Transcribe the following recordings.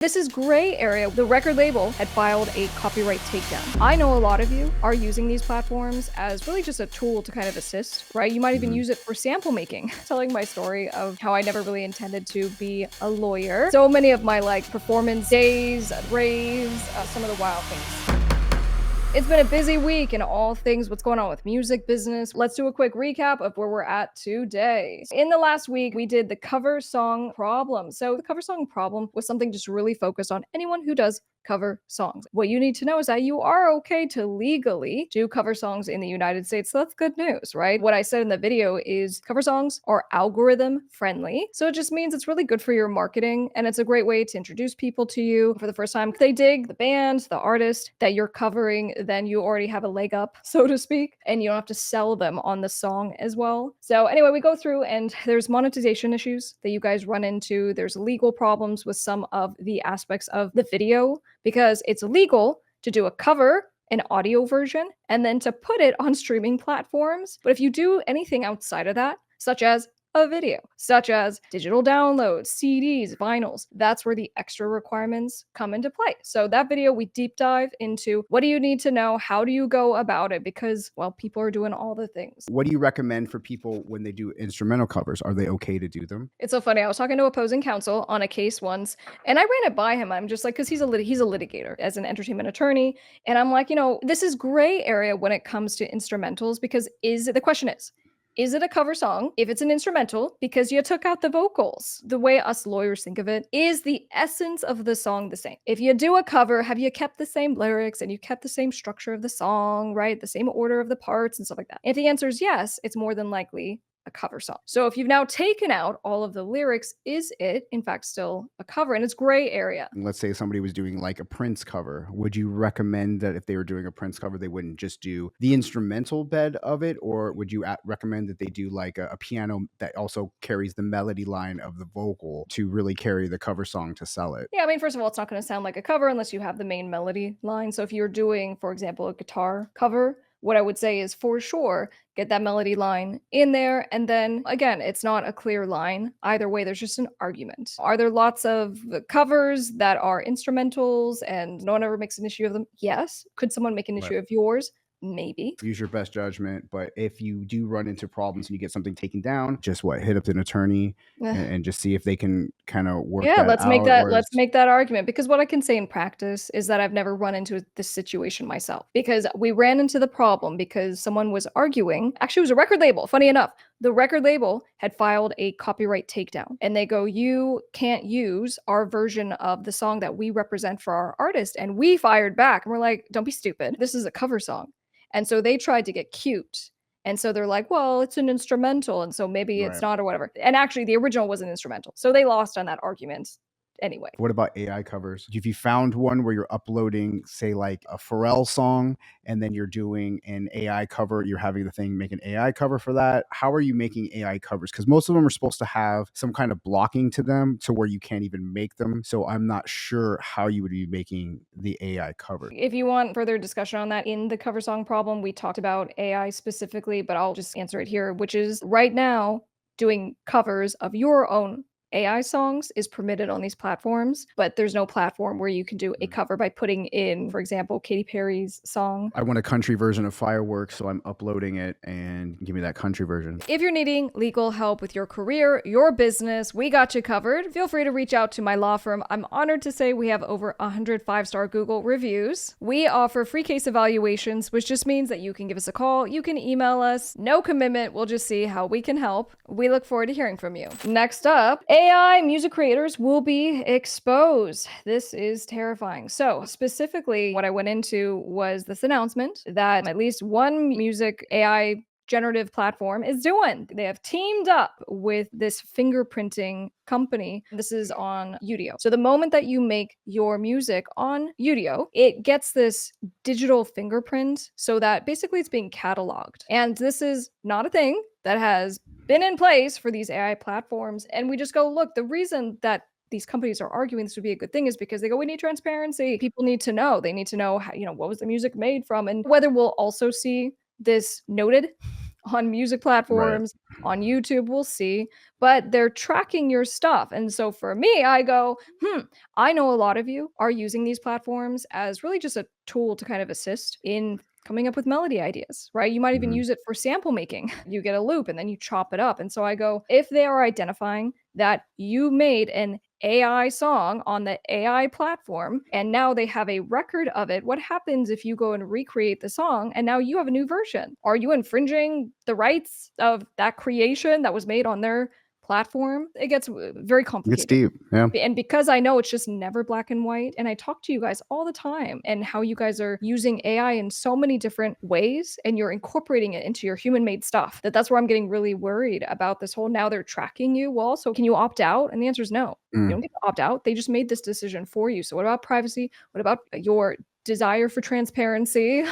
This is gray area. The record label had filed a copyright takedown. I know a lot of you are using these platforms as really just a tool to kind of assist, right? You might even use it for sample making. Telling my story of how I never really intended to be a lawyer. So many of my performance days, raves, some of the wild things. It's been a busy week in all things what's going on with music business. Let's do a quick recap of where we're at today. In the last week, we did the cover song problem. So the cover song problem was something just really focused on anyone who does cover songs. What you need to know is that you are okay to legally do cover songs in the United States. So that's good news, right? What I said in the video is cover songs are algorithm friendly. So it just means it's really good for your marketing and it's a great way to introduce people to you for the first time. If they dig the band, the artist that you're covering, then you already have a leg up, so to speak, and you don't have to sell them on the song as well. So anyway, we go through and there's monetization issues that you guys run into. There's legal problems with some of the aspects of the video because it's illegal to do a cover, an audio version, and then to put it on streaming platforms. But if you do anything outside of that, such as a video, such as digital downloads, CDs, vinyls, that's where the extra requirements come into play. So that video, we deep dive into what do you need to know? How do you go about it? Because, well, people are doing all the things. What do you recommend for people when they do instrumental covers? Are they okay to do them? It's so funny. I was talking to opposing counsel on a case once, and I ran it by him. I'm just like, because he's a litigator as an entertainment attorney, and I'm like, this is gray area when it comes to instrumentals because the question is it a cover song if it's an instrumental because you took out the vocals? The way us lawyers think of it is the essence of the song the same. If you do a cover, have you kept the same lyrics and you kept the same structure of the song, right? The same order of the parts and stuff like that. If the answer is yes, it's more than likely a cover song. So if you've now taken out all of the lyrics, is it in fact still a cover? And it's gray area. Let's say somebody was doing like a Prince cover. Would you recommend that if they were doing a Prince cover, they wouldn't just do the instrumental bed of it? Or would you recommend that they do like a piano that also carries the melody line of the vocal to really carry the cover song to sell it? Yeah, I mean, first of all, it's not going to sound like a cover unless you have the main melody line. So if you're doing, for example, a guitar cover, what I would say is for sure, get that melody line in there. And then again, it's not a clear line. Either way, there's just an argument. Are there lots of covers that are instrumentals and no one ever makes an issue of them? Yes. Could someone make an issue of yours? Maybe. Use your best judgment, but if you do run into problems and you get something taken down, just hit up an attorney and just see if they can kind of work that let's out. make that argument, because what I can say in practice is that I've never run into this situation myself, because we ran into the problem because someone was arguing. Actually, it was a record label. Funny enough, the record label had filed a copyright takedown and they go, you can't use our version of the song that we represent for our artist. And we fired back and we're like, don't be stupid. This is a cover song. And so they tried to get cute. And so they're like, well, it's an instrumental. And so maybe it's not or whatever. And actually, the original was an instrumental. So they lost on that argument anyway. What about AI covers? If you found one where you're uploading, say, like a Pharrell song, and then you're doing an AI cover, you're having the thing make an AI cover for that. How are you making AI covers? Because most of them are supposed to have some kind of blocking to them to where you can't even make them. So I'm not sure how you would be making the AI cover. If you want further discussion on that in the cover song problem, we talked about AI specifically, but I'll just answer it here, which is right now doing covers of your own AI songs is permitted on these platforms, but there's no platform where you can do a cover by putting in, for example, Katy Perry's song. I want a country version of Fireworks, so I'm uploading it and give me that country version. If you're needing legal help with your career, your business, we got you covered. Feel free to reach out to my law firm. I'm honored to say we have over 100 5-star Google reviews. We offer free case evaluations, which just means that you can give us a call, you can email us, no commitment. We'll just see how we can help. We look forward to hearing from you. Next up, AI music creators will be exposed. This is terrifying. So specifically, what I went into was this announcement that at least one music AI generative platform is doing. They have teamed up with this fingerprinting company. This is on Udio. So the moment that you make your music on Udio, it gets this digital fingerprint so that basically it's being cataloged. And this is not a thing that has been in place for these AI platforms. And we just go, look, the reason that these companies are arguing this would be a good thing is because they go, we need transparency. People need to know. They need to know how, what was the music made from, and whether we'll also see this noted on music Right. platforms, on YouTube, we'll see, but they're tracking your stuff. And so for me, I go, I know a lot of you are using these platforms as really just a tool to kind of assist in coming up with melody ideas, right? You might even Mhm. use it for sample making. You get a loop and then you chop it up. And so I go, if they are identifying that you made an AI song on the AI platform and now they have a record of it, what happens if you go and recreate the song and now you have a new version? Are you infringing the rights of that creation that was made on their platform? It gets very It's complicated. deep. Yeah. And because I know it's just never black and white, and I talk to you guys all the time and how you guys are using AI in so many different ways and you're incorporating it into your human made stuff, that's where I'm getting really worried about this whole now they're tracking you. Well, so can you opt out? And the answer is no. You don't Mm. get to opt out. They just made this decision for you. So what about privacy? What about your desire for transparency?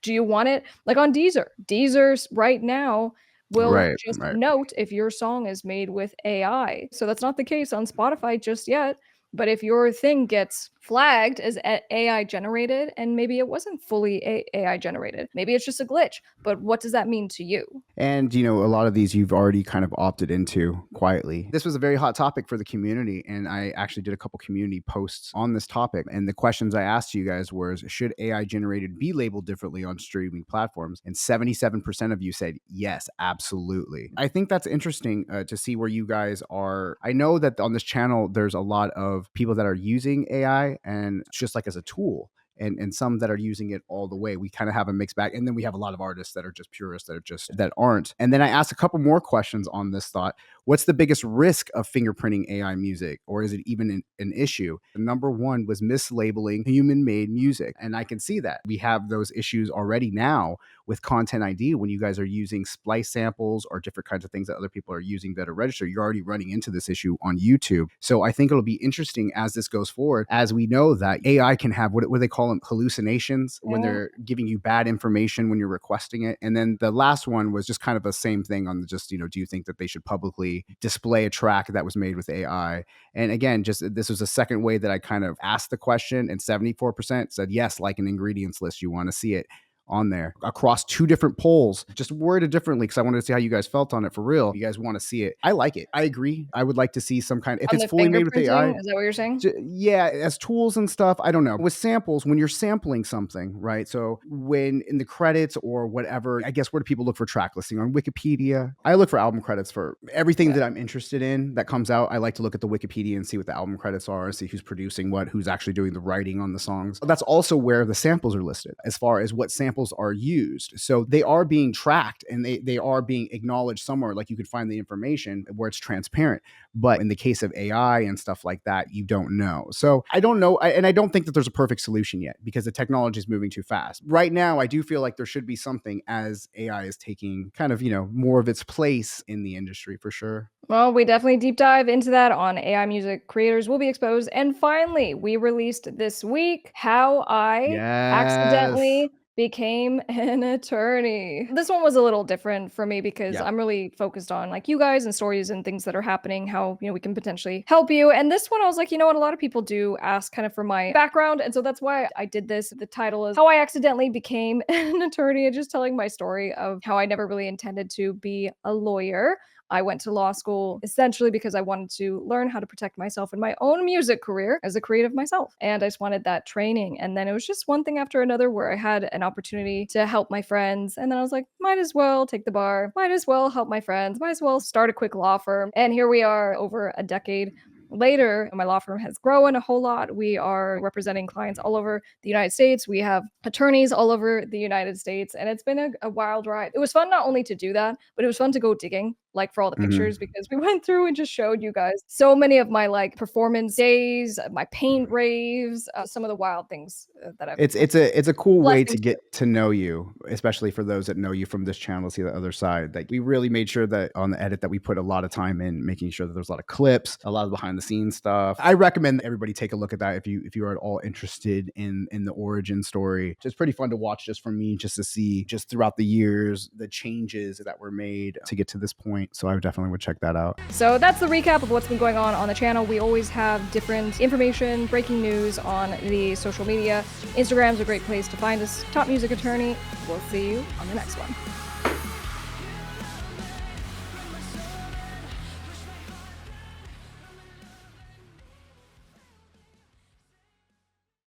Do you want it like on Deezer? Deezer's right now will Right. just Right. note if your song is made with AI. So that's not the case on Spotify just yet. But if your thing gets flagged as AI generated, and maybe it wasn't fully AI generated, maybe it's just a glitch, but what does that mean to you? And, a lot of these you've already kind of opted into quietly. This was a very hot topic for the community. And I actually did a couple community posts on this topic. And the questions I asked you guys was, should AI generated be labeled differently on streaming platforms? And 77% of you said, yes, absolutely. I think that's interesting to see where you guys are. I know that on this channel, there's a lot of people that are using AI and just like as a tool. And some that are using it all the way. We kind of have a mixed bag. And then we have a lot of artists that are just purists that aren't. And then I asked a couple more questions on this thought. What's the biggest risk of fingerprinting AI music? Or is it even an issue? The number one was mislabeling human made music. And I can see that. We have those issues already now with Content ID when you guys are using splice samples or different kinds of things that other people are using that are registered. You're already running into this issue on YouTube. So I think it'll be interesting as this goes forward, as we know that AI can have what they call them hallucinations when Yeah. they're giving you bad information when you're requesting it. And then the last one was just kind of the same thing on the just, do you think that they should publicly display a track that was made with AI? And again, just this was a second way that I kind of asked the question, and 74% said yes, like an ingredients list, you want to see it on there across two different polls, just worded differently because I wanted to see how you guys felt on it for real. You guys want to see it. I like it. I agree. I would like to see some kind, if On it's the fully made with AI. fingerprinting, is that what you're saying? Yeah, as tools and stuff. I don't know. With samples, when you're sampling something, right? So when in the credits or whatever, I guess where do people look for track listing? On Wikipedia. I look for album credits for everything Yeah. that I'm interested in that comes out. I like to look at the Wikipedia and see what the album credits are, see who's producing what, who's actually doing the writing on the songs. That's also where the samples are listed as far as what samples are used. So they are being tracked and they are being acknowledged somewhere. Like you could find the information where it's transparent. But in the case of AI and stuff like that, you don't know. So I don't know. And I don't think that there's a perfect solution yet because the technology is moving too fast. Right now, I do feel like there should be something as AI is taking kind of, more of its place in the industry for sure. Well, we definitely deep dive into that on AI music creators will be exposed. And finally, we released this week how I Yes. accidentally became an attorney. This one was a little different for me because Yeah. I'm really focused on like you guys and stories and things that are happening, how, we can potentially help you. And this one, I was like, you know what? A lot of people do ask kind of for my background. And so that's why I did this. The title is How I Accidentally Became an Attorney, and just telling my story of how I never really intended to be a lawyer. I went to law school essentially because I wanted to learn how to protect myself in my own music career as a creative myself. And I just wanted that training. And then it was just one thing after another where I had an opportunity to help my friends. And then I was like, might as well take the bar, might as well help my friends, might as well start a quick law firm. And here we are over a decade later. My law firm has grown a whole lot. We are representing clients all over the United States. We have attorneys all over the United States. And it's been a wild ride. It was fun not only to do that, but it was fun to go digging, like for all the pictures, Mhm. because we went through and just showed you guys so many of my like performance days, my paint raves, some of the wild things that I've It's a cool way to blessings with. get to know you, especially for those that know you from this channel, see the other side. Like we really made sure that on the edit that we put a lot of time in making sure that there's a lot of clips, a lot of behind the scenes stuff. I recommend everybody take a look at that if you are at all interested in the origin story. It's pretty fun to watch just from me, just to see just throughout the years the changes that were made to get to this point. So I definitely would check that out. So that's the recap of what's been going on the channel. We always have different information, breaking news on the social media. Instagram's a great place to find us. Top Music Attorney. We'll see you on the next one.